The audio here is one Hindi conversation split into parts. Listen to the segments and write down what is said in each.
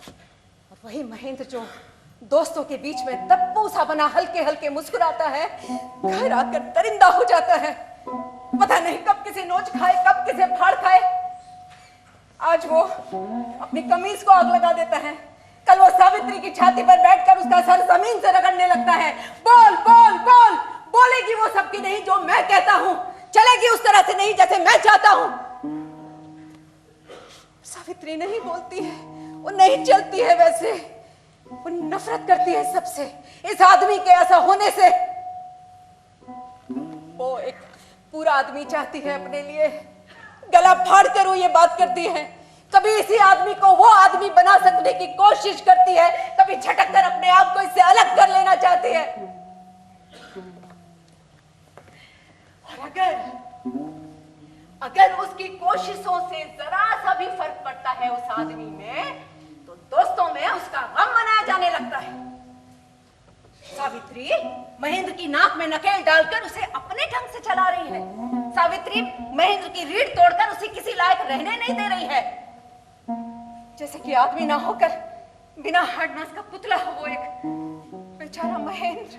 और वही महेंद्र जो दोस्तों के बीच में दप्पू सा बना हल्के हल्के मुस्कुराता है, घर आकर दरिंदा हो जाता है। पता नहीं कब किसे नोच खाए, कब किसे फाड़ खाए। आज वो अपनी कमीज को आग लगा देता है, कल वो सावित्री की छाती पर बैठकर उसका सर जमीन से रगड़ने लगता है। बोल बोल बोल, बोलेगी वो सबकी नहीं जो मैं कहता हूं, चलेगी उस तरह से नहीं जैसे मैं चाहता हूं। सावित्री नहीं बोलती है, वो नहीं चलती है वैसे, वो नफरत करती है सबसे, इस आदमी के ऐसा होने से। वो एक पूरा आदमी चाहती है अपने लिए, गला फाड़ कर वो ये बात करती है। कभी इसी आदमी को वो आदमी बना सकने की कोशिश करती है, कभी झटक कर अपने आप को इससे अलग कर लेना चाहती है। और अगर उसकी कोशिशों से जरा सा भी फर्क पड़ता है उस आदमी में, तो दोस्तों में उसका गम मनाया जाने लगता है। सावित्री महेंद्र की नाक में नकेल डालकर उसे अपने ढंग से चला रही है। सावित्री महेंद्र की रीढ़ तोड़कर उसे किसी लायक रहने नहीं दे रही है। जैसे कि आदमी ना होकर बिना हार्डनेस का पुतला हो वो एक बेचारा महेंद्र।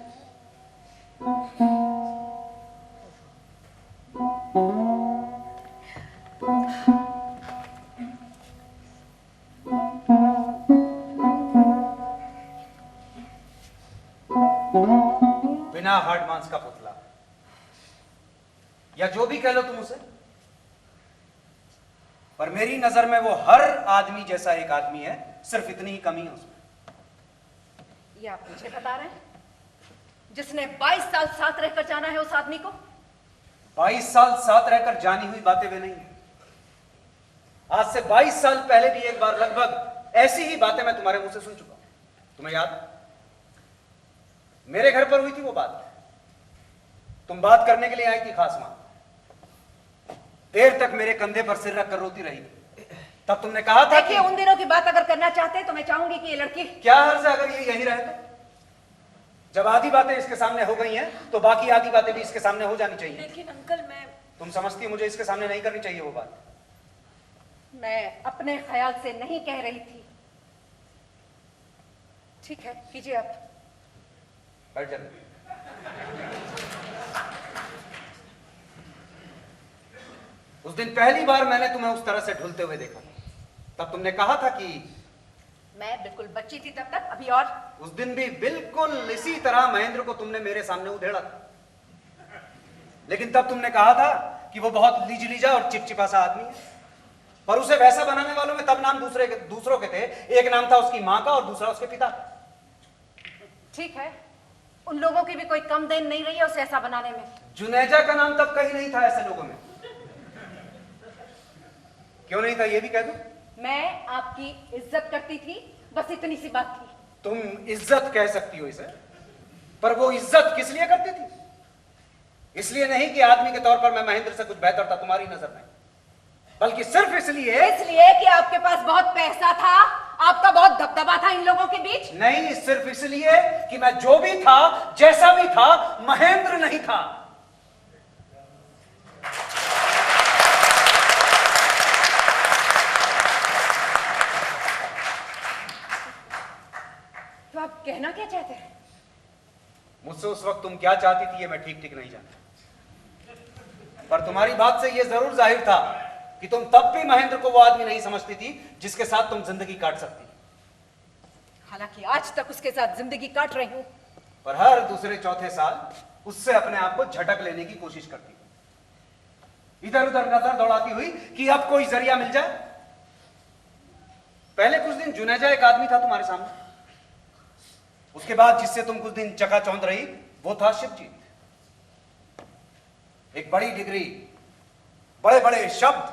बिना हार्ड मांस का पुतला, या जो भी कह लो तुम उसे, पर मेरी नजर में वो हर आदमी जैसा एक आदमी है, सिर्फ इतनी ही कमी है उसमें। ये आप मुझे बता रहे हैं, जिसने 22 साल साथ रहकर जाना है उस आदमी को? 22 साल साथ रहकर जानी हुई बातें वे नहीं है। आज से 22 साल पहले भी एक बार लगभग ऐसी ही बातें मैं तुम्हारे मुंह से सुन चुका हूं। तुम्हें याद? मेरे घर पर हुई थी वो बात। तुम बात करने के लिए आई थी खास मां, देर तक मेरे कंधे पर सिर रखकर रोती रही। तब तुमने कहा था कि उन दिनों की बात अगर करना चाहते तो मैं चाहूंगी कि ये लड़की, क्या हर्ज है अगर ये यहीं रहे तो? जब आधी बातें इसके सामने हो गई हैं, तो बाकी आधी बातें भी इसके सामने हो जानी चाहिए। लेकिन अंकल तुम समझती मुझे इसके सामने नहीं करनी चाहिए वो बात? मैं अपने ख्याल से नहीं कह रही थी। ठीक है, कीजिए आप। बैठ जा। उस दिन पहली बार मैंने तुम्हें उस तरह से ढुलते हुए देखा, तब तुमने कहा था कि मैं बिल्कुल बच्ची थी तब तक, अभी और। उस दिन भी बिल्कुल इसी तरह महेंद्र को तुमने मेरे सामने उधेड़ा था, लेकिन तब तुमने कहा था कि वो बहुत लीजा और चिपचिपा सा आदमी है। पर उसे वैसा बनाने वालों में तब नाम दूसरों के थे। एक नाम था उसकी मां का और दूसरा उसके पिता का। ठीक है, उन लोगों की भी कोई कम देन नहीं रही है उसे ऐसा बनाने में। जुनेजा का नाम तब कहीं नहीं था ऐसे लोगों में। क्यों नहीं था ये भी कह दूं? मैं आपकी इज्जत करती थी, बस इतनी सी बात थी। तुम इज्जत कह सकती हो इसे, पर वो इज्जत किस लिए करती थी? इसलिए नहीं कि आदमी के तौर पर मैं महेंद्र से कुछ बेहतर था तुम्हारी नजर में, बल्कि सिर्फ इसलिए कि आपके पास बहुत पैसा था, आपका बहुत दबदबा था इन लोगों के बीच। नहीं, सिर्फ इसलिए कि मैं जो भी था, जैसा भी था, महेंद्र नहीं था। तो आप कहना क्या चाहते हैं? मुझसे उस वक्त तुम क्या चाहती थी ये मैं ठीक ठीक नहीं जानता, पर तुम्हारी बात से यह जरूर जाहिर था कि तुम तब भी महेंद्र को वो आदमी नहीं समझती थी जिसके साथ तुम जिंदगी काट सकती। हालांकि आज तक उसके साथ जिंदगी काट रही हूं, पर हर दूसरे चौथे साल उससे अपने आप को झटक लेने की कोशिश करती, इधर उधर नजर दौड़ाती हुई कि अब कोई जरिया मिल जाए। पहले कुछ दिन जुनेजा एक आदमी था तुम्हारे सामने, उसके बाद जिससे तुम कुछ दिन चकाचौंध रही वो था शिवजी। एक बड़ी डिग्री, बड़े बड़े शब्द,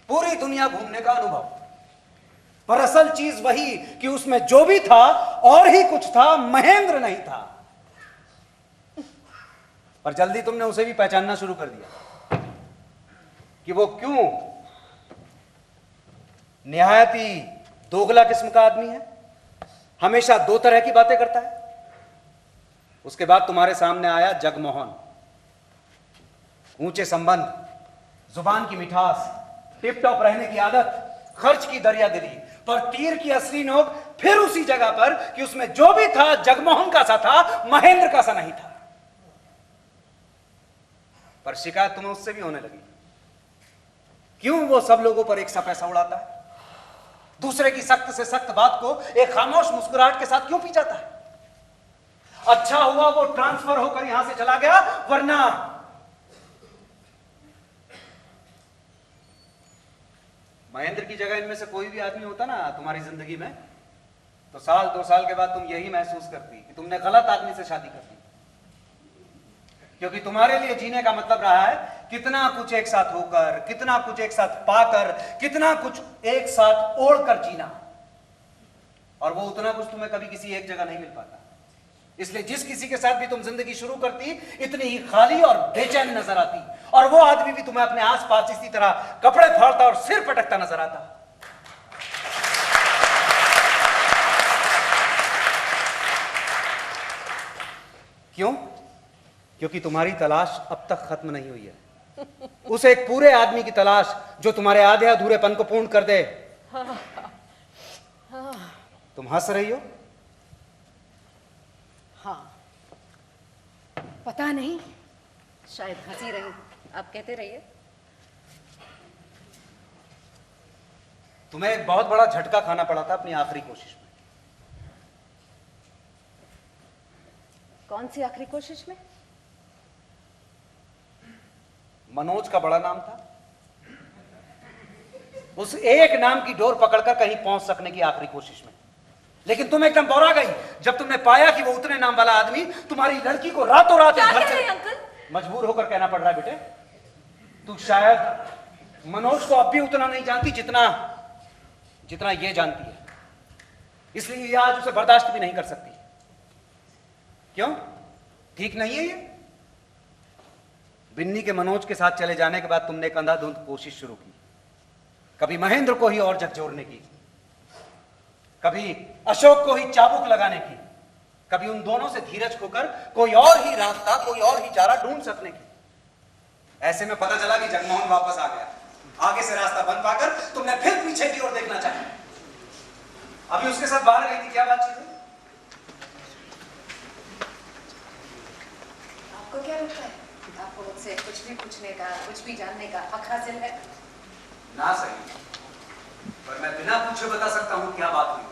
पूरी दुनिया घूमने का अनुभव, पर असल चीज वही कि उसमें जो भी था और ही कुछ था, महेंद्र नहीं था। पर जल्दी तुमने उसे भी पहचानना शुरू कर दिया कि वो क्यों निहायत ही दोगला किस्म का आदमी है, हमेशा दो तरह की बातें करता है। उसके बाद तुम्हारे सामने आया जगमोहन, ऊंचे संबंध, जुबान की मिठास, टिप टॉप रहने की आदत, खर्च की दरियादिली, पर तीर की असली नोक फिर उसी जगह पर कि उसमें जो भी था जगमोहन का सा था, महेंद्र का सा नहीं था। पर शिकायत तुम्हें उससे भी होने लगी। क्यों वो सब लोगों पर एक सा पैसा उड़ाता है? दूसरे की सख्त से सख्त बात को एक खामोश मुस्कुराहट के साथ क्यों पी जाता है? अच्छा हुआ वो ट्रांसफर होकर यहां से चला गया, वरना महेंद्र की जगह इनमें से कोई भी आदमी होता ना तुम्हारी जिंदगी में, तो साल 2 साल के बाद तुम यही महसूस करती कि तुमने गलत आदमी से शादी कर दी। क्योंकि तुम्हारे लिए जीने का मतलब रहा है कितना कुछ एक साथ होकर, कितना कुछ एक साथ पाकर, कितना कुछ एक साथ ओढ़कर जीना, और वो उतना कुछ तुम्हें कभी किसी एक जगह नहीं मिल पाता। इसलिए जिस किसी के साथ भी तुम जिंदगी शुरू करती, इतनी ही खाली और बेचैन नजर आती, और वो आदमी भी तुम्हें अपने आसपास इसी तरह कपड़े फाड़ता और सिर पटकता नजर आता। क्यों? क्योंकि तुम्हारी तलाश अब तक खत्म नहीं हुई है। उस एक पूरे आदमी की तलाश जो तुम्हारे आधे अधूरेपन को पूर्ण कर दे। तुम हंस रही हो? हाँ, पता नहीं, शायद हंसी रही। आप कहते रहिए। तुम्हें एक बहुत बड़ा झटका खाना पड़ा था अपनी आखिरी कोशिश में। कौन सी आखिरी कोशिश में? मनोज का बड़ा नाम था, उस एक नाम की डोर पकड़कर कहीं पहुंच सकने की आखिरी कोशिश में। लेकिन तुम एकदम बौरा गई जब तुमने पाया कि वो उतने नाम वाला आदमी तुम्हारी लड़की को रातों रात घर से अंकल? मजबूर होकर कहना पड़ रहा है बेटे, तू शायद मनोज को अब भी उतना नहीं जानती जितना जितना ये जानती है। इसलिए ये आज उसे बर्दाश्त भी नहीं कर सकती। क्यों? ठीक नहीं है ये? बिन्नी के मनोज के साथ चले जाने के बाद तुमने एक अंधाधुंध कोशिश शुरू की, कभी महेंद्र को ही और झकझोरने की, कभी अशोक को ही चाबुक लगाने की, कभी उन दोनों से धीरज खोकर कोई और ही रास्ता, कोई और ही चारा ढूंढ सकने की। ऐसे में पता चला कि जगमोहन वापस आ गया। आगे से रास्ता बंद पाकर तुमने फिर पीछे की ओर देखना चाहा। अभी उसके साथ बाहर गई थी, क्या बातचीत हुई? आपको क्या लगता है? आपको मुझसे कुछ भी पूछने का, कुछ भी जानने का हक हासिल है? ना सही, पर मैं बिना पूछे बता सकता हूं क्या बात हुई।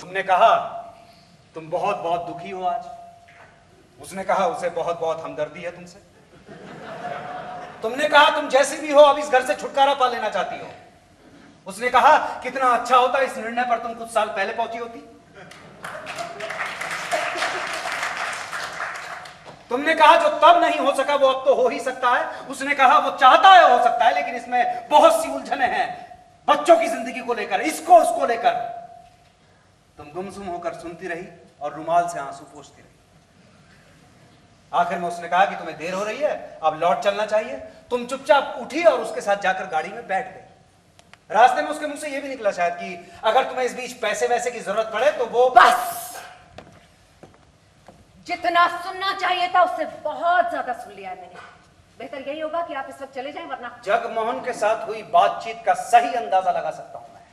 तुमने कहा तुम बहुत बहुत दुखी हो आज। उसने कहा उसे बहुत बहुत हमदर्दी है तुमसे। तुमने कहा तुम जैसे भी हो अब इस घर से छुटकारा पा लेना चाहती हो। उसने कहा कितना अच्छा होता इस निर्णय पर तुम कुछ साल पहले पहुंची होती। तुमने कहा जो तब नहीं हो सका वो अब तो हो ही सकता है। उसने कहा वो चाहता है हो सकता है, लेकिन इसमें बहुत सी उलझने हैं, बच्चों की जिंदगी को लेकर, इसको उसको लेकर। तुम गुमसुम होकर सुनती रही और रुमाल से आंसू पोंछती रही। आखिर में उसने कहा कि तुम्हें देर हो रही है, अब लौट चलना चाहिए। तुम चुपचाप उठी और उसके साथ जाकर गाड़ी में बैठ गई। रास्ते में उसके मुंह से यह भी निकला शायद कि अगर तुम्हें इस बीच पैसे वैसे की जरूरत पड़े तो वो। बस, जितना सुनना चाहिए था उससे बहुत ज्यादा सुन लिया है मैंने। बेहतर यही होगा कि आप इस वक्त चले जाएं, वरना जगमोहन के साथ हुई बातचीत का सही अंदाजा लगा सकता हूं मैं,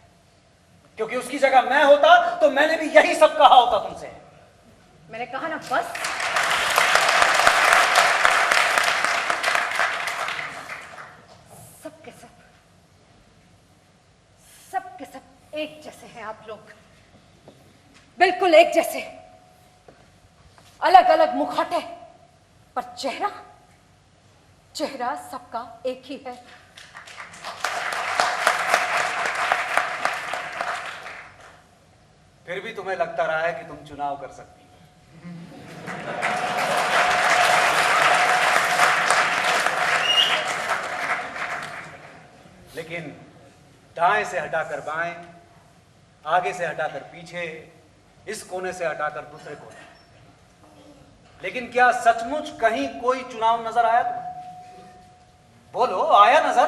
क्योंकि उसकी जगह मैं होता तो मैंने भी यही सब कहा होता तुमसे। मैंने कहा ना, बस सबके सब एक जैसे हैं आप लोग, बिल्कुल एक जैसे। अलग अलग मुखौटे पर चेहरा चेहरा सबका एक ही है। फिर भी तुम्हें लगता रहा है कि तुम चुनाव कर सकती हो। लेकिन दाएं से हटाकर बाएं, आगे से हटाकर पीछे, इस कोने से हटाकर दूसरे कोने। लेकिन क्या सचमुच कहीं कोई चुनाव नजर आया तुम्हें? बोलो, आया नजर?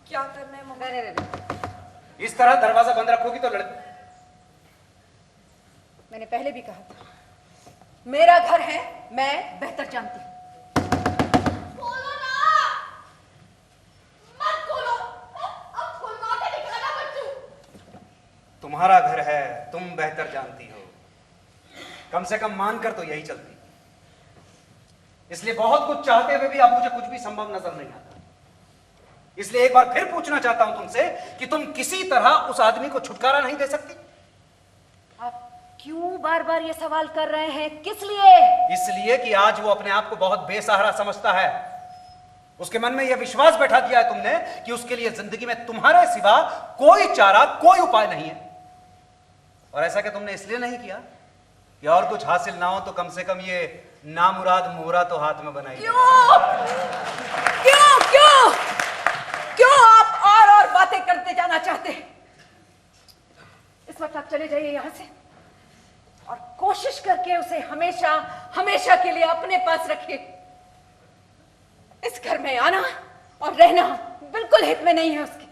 क्या करना है मम्मी? नहीं। इस तरह दरवाजा बंद रखोगी तो मैंने पहले भी कहा था, मेरा घर है, मैं बेहतर जानती हूँ। खोलो ना, मत खोलो, अब खुलवा के दिखाना बच्चू। तुम्हारा घर है, तुम बेहतर जानती हो, कम से कम मानकर तो यही चलती। इसलिए बहुत कुछ चाहते हुए भी अब मुझे कुछ भी संभव नजर नहीं आता। इसलिए एक बार फिर पूछना चाहता हूं तुमसे कि तुम किसी तरह उस आदमी को छुटकारा नहीं दे सकती? आप क्यों बार बार ये सवाल कर रहे हैं? किस लिए? इसलिए कि आज वो अपने आप को बहुत बेसहारा समझता है। उसके मन में यह विश्वास बैठा दिया है तुमने कि उसके लिए जिंदगी में तुम्हारे सिवा कोई चारा, कोई उपाय नहीं है। और ऐसा कि तुमने इसलिए नहीं किया कि और कुछ हासिल ना हो तो कम से कम ये नामुराद मोहरा तो हाथ में बनाई। क्यों क्यों क्यों क्यों आप और बातें करते जाना चाहते हैं? इस वक्त आप चले जाइए यहां से और कोशिश करके उसे हमेशा हमेशा के लिए अपने पास रखिए। इस घर में आना और रहना बिल्कुल हित में नहीं है उसके।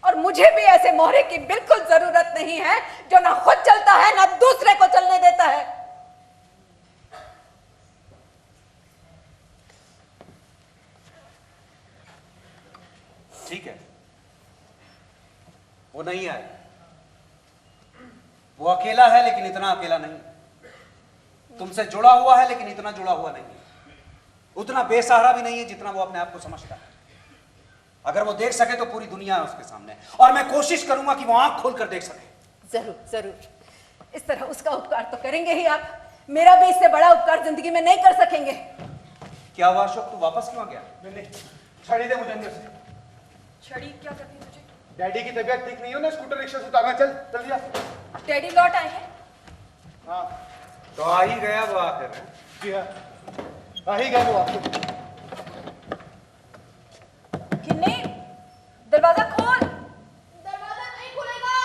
और मुझे भी ऐसे मोहरे की बिल्कुल जरूरत नहीं है जो ना खुद चलता है ना दूसरे को चलने देता है। ठीक है, वो नहीं आए। वो अकेला है लेकिन इतना अकेला नहीं। तुमसे जुड़ा हुआ है लेकिन इतना जुड़ा हुआ नहीं। उतना बेसहारा भी नहीं है जितना वो अपने आप को समझता है। अगर वो देख सके तो पूरी दुनिया है उसके सामने, और मैं कोशिश करूंगा कि वो आंख खोलकर देख सके। जरूर जरूर, इस तरह उसका उपकार तो करेंगे ही आप। मेरा भी इससे बड़ा उपकार जिंदगी में नहीं कर सकेंगे। क्या हुआ अशोक, तू वापस क्यों आ गया? मैंने छड़ी दे मुझे अंदर से। छड़ी क्या करनी है तुझे? डैडी की तबीयत ठीक नहीं हो ना, स्कूटर रिक्शा से उतारना। चल जल्दी जा। डैडी लौट आए हैं? हाँ तो आ ही गया वो आखिर। जी हाँ, आ ही गए वो आपको। किन्नी, दरवाजा खोल। दरवाजा नहीं खुलेगा।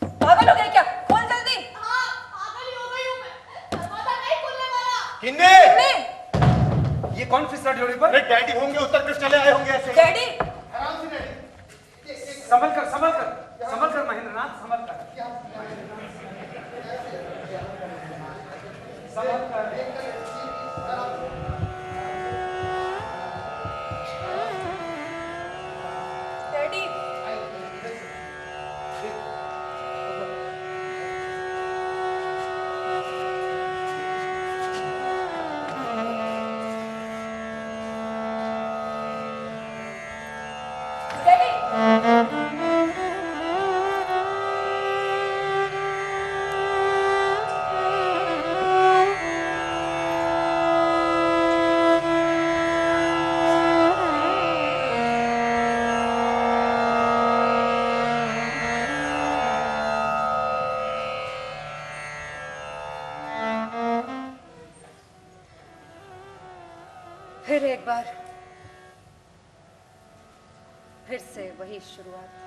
पागल हो गए क्या? खोल जल्दी। हाँ, पागल ही हो गई हूँ मैं। दरवाजा नहीं खुलने वाला। किन्ने, किन्नी, ये कौन फिसला जोड़ी पर? अरे डैडी होंगे, उत्तर प्रदेश चले आए होंगे ऐसे। डैडी, आराम से डैडी। संभल कर संभल कर संभल कर महेंद्रनाथ, संभल कर संभल कर। डैडी, फिर एक बार, फिर से वही शुरुआत।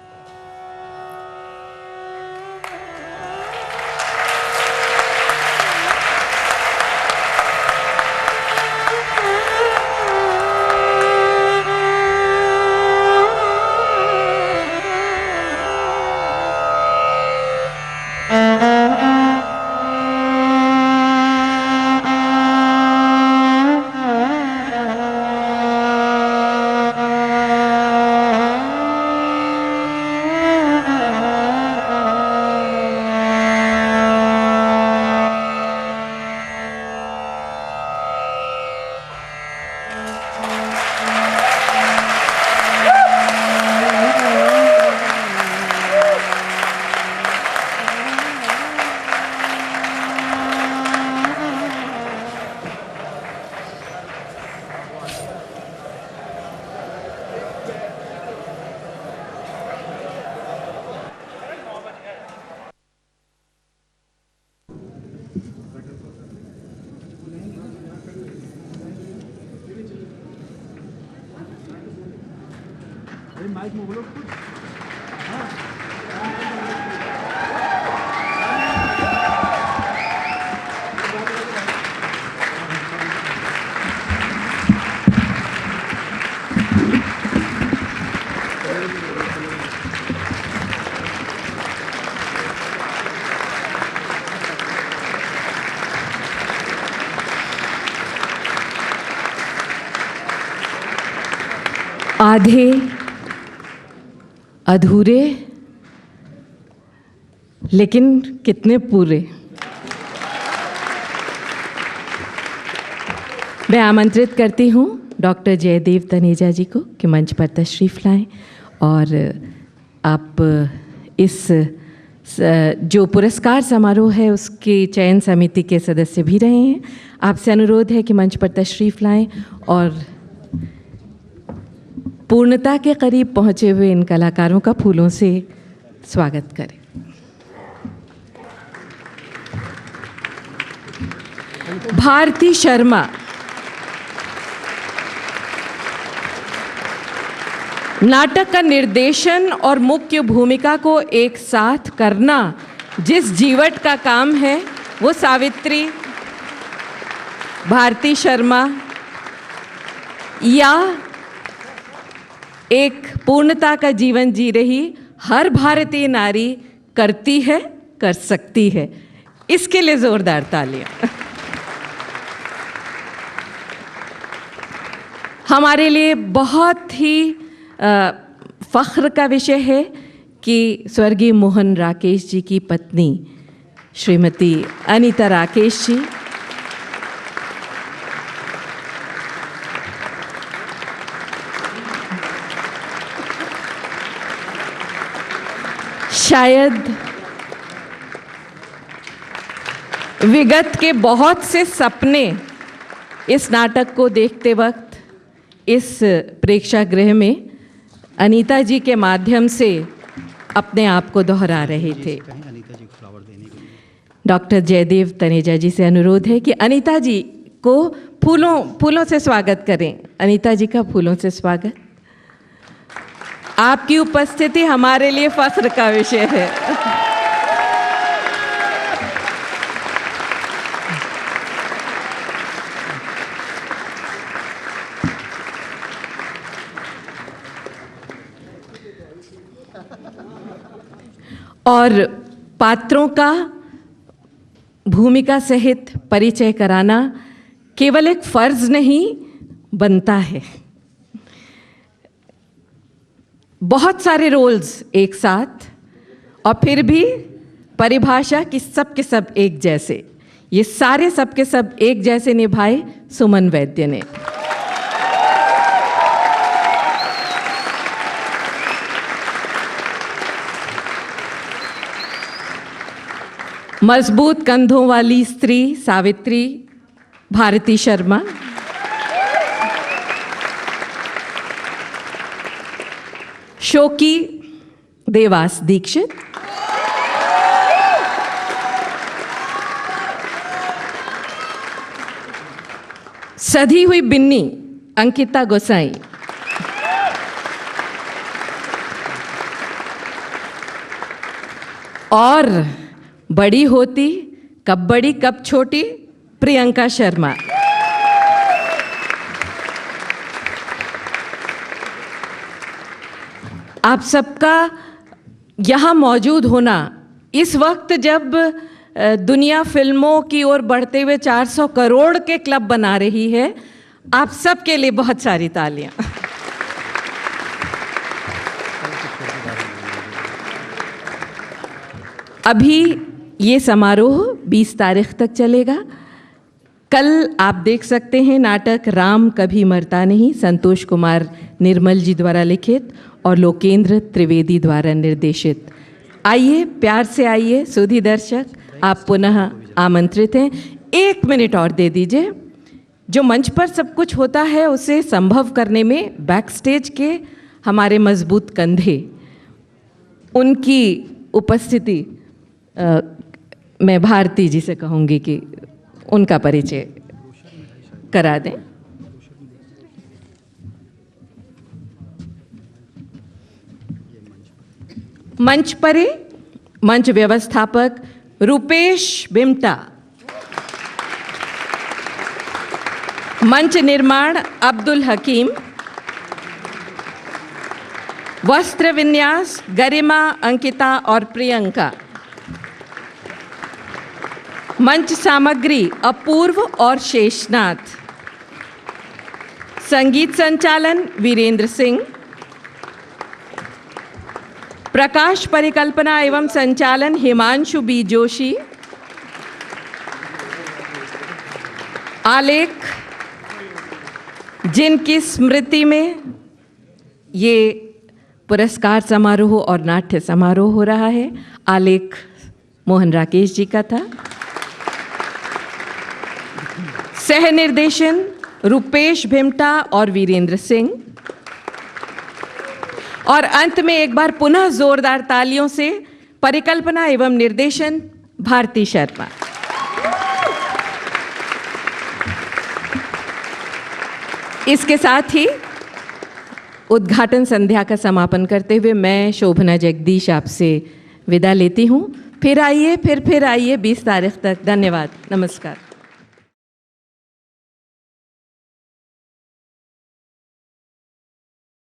माइक में बोलो। आधे अधूरे लेकिन कितने पूरे। मैं आमंत्रित करती हूँ डॉक्टर जयदेव तनेजा जी को कि मंच पर तशरीफ़ लाएं और आप इस जो पुरस्कार समारोह है उसके चयन समिति के सदस्य भी रहे हैं। आपसे अनुरोध है कि मंच पर तशरीफ़ लाएं और पूर्णता के करीब पहुँचे हुए इन कलाकारों का फूलों से स्वागत करें। भारती शर्मा नाटक का निर्देशन और मुख्य भूमिका को एक साथ करना जिस जीवट का काम है वो सावित्री भारती शर्मा या एक पूर्णता का जीवन जी रही हर भारतीय नारी करती है, कर सकती है। इसके लिए जोरदार तालियां। हमारे लिए बहुत ही फ़ख्र का विषय है कि स्वर्गीय मोहन राकेश जी की पत्नी श्रीमती अनीता राकेश जी शायद विगत के बहुत से सपने इस नाटक को देखते वक्त इस प्रेक्षागृह में अनीता जी के माध्यम से अपने आप को दोहरा रहे थे। डॉक्टर जयदेव तनेजा जी से अनुरोध है कि अनीता जी को फूलों से स्वागत करें। अनीता जी का फूलों से स्वागत। आपकी उपस्थिति हमारे लिए फख्र का विषय है। और पात्रों का भूमिका सहित परिचय कराना केवल एक फर्ज नहीं बनता है। बहुत सारे रोल्स एक साथ और फिर भी परिभाषा कि सब के सब एक जैसे, ये सारे सब के सब एक जैसे निभाए सुमन वैद्य ने। मजबूत कंधों वाली स्त्री सावित्री भारती शर्मा, शोकी देवास दीक्षित, सधी हुई बिन्नी अंकिता गोसाई, और बड़ी होती कब बड़ी कब छोटी प्रियंका शर्मा। आप सबका यहाँ मौजूद होना इस वक्त जब दुनिया फिल्मों की ओर बढ़ते हुए 400 करोड़ के क्लब बना रही है, आप सबके लिए बहुत सारी तालियां। अभी ये समारोह 20 तारीख तक चलेगा। कल आप देख सकते हैं नाटक राम कभी मरता नहीं, संतोष कुमार निर्मल जी द्वारा लिखित और लोकेंद्र त्रिवेदी द्वारा निर्देशित। आइए, प्यार से आइए सुधी दर्शक, आप पुनः आमंत्रित हैं। 1 मिनट और दे दीजिए। जो मंच पर सब कुछ होता है उसे संभव करने में बैक स्टेज के हमारे मजबूत कंधे, उनकी उपस्थिति मैं भारती जी से कहूँगी कि उनका परिचय करा दें। मंच परे मंच व्यवस्थापक रूपेश बिमटा, मंच निर्माण अब्दुल हकीम, वस्त्र विन्यास गरिमा, अंकिता और प्रियंका, मंच सामग्री अपूर्व और शेषनाथ, संगीत संचालन वीरेंद्र सिंह, प्रकाश परिकल्पना एवं संचालन हिमांशु बी जोशी। आलेख जिनकी स्मृति में ये पुरस्कार समारोह और नाट्य समारोह हो रहा है, आलेख मोहन राकेश जी का था। सह निर्देशन रुपेश भिमटा और वीरेंद्र सिंह। और अंत में एक बार पुनः जोरदार तालियों से परिकल्पना एवं निर्देशन भारती शर्मा। इसके साथ ही उद्घाटन संध्या का समापन करते हुए मैं शोभना जगदीश आपसे विदा लेती हूँ। फिर आइए 20 तारीख तक। धन्यवाद, नमस्कार।